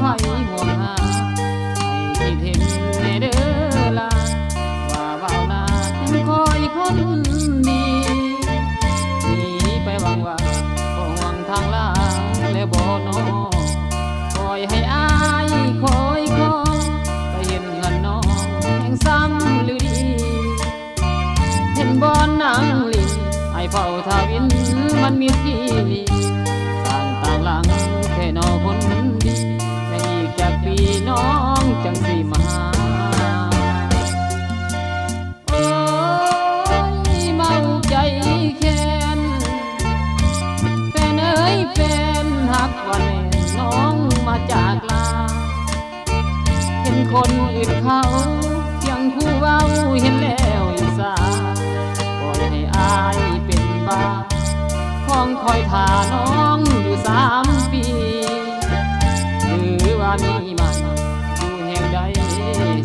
ไผห่วงหาให้คิดเห็นในเด้อลาว่าเบาหน้ายังคอยคนดีหนีไปหวังว่าบ่ห่วงทางล่างและบ่นอคอยให้อายคอยคอไปเห็นเงินน้องแห่งซ้ำหรือดีเห็นบ่อนางลิไอเฝ้าทาวินมันมีที่ต่างต่างหลังแค่นอคนดีแต่อีกจากปีน้องจังสิมาโอ้ยเมาใจแค้นแฟนเอ้ยแฟนหักวันน้องมาจากลาเห็นคนอื่นเขายังคู่เว้าเห็นแล้วอีสาปล่อยให้อายเป็นบ้าของคอยท่าน้องอยู่3 ปีหรือว่ามีมันอยู่แห่งใด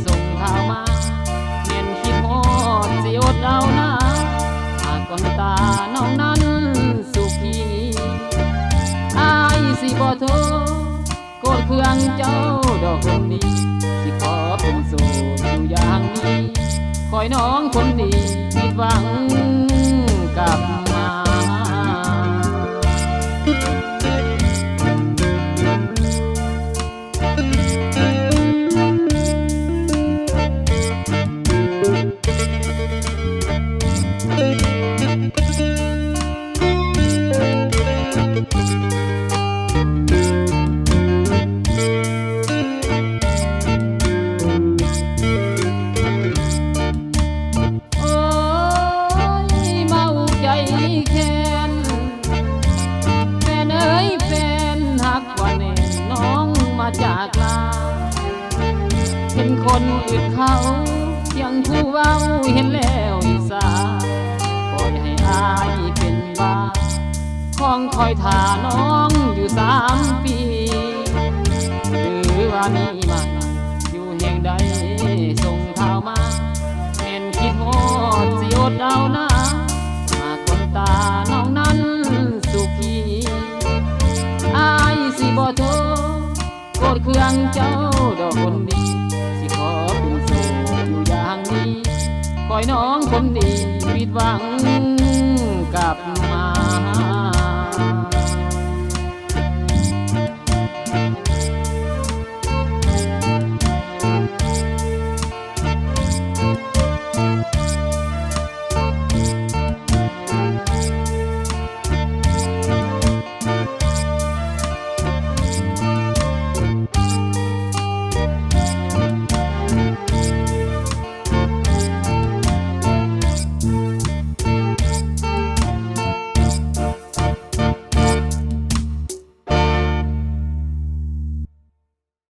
ส่งข่าวมาเม่นคิดฮอดสิอดเอาหน้าหากคนตาน้องนั้นสุขีอายสิบ่โทษโกรธเคืองเจ้าดอกคนดีสิขอเป็นโสดอยู่อย่างนี้คอยน้องคนดีผิดหวังกลับมาจากลาเห็นคนอื่นเขายังคู่เว้าเห็นแล้วอีสาปล่อยให้อายเป็นบ้าของคอยท่าน้องอยู่3 ปีหรือว่ามีมันอยู่แห่งใดส่งข่าวมาเห็นคิดฮอดสิอดเอาหน้าหากคนตาน้องนั้นสุขีอายสิบ่โทษโกรธเคืองเจ้าดอกคนดีสิขอเป็นโสดอยู่อย่างนี้คอยน้องคนดีผิดหวังกลับมา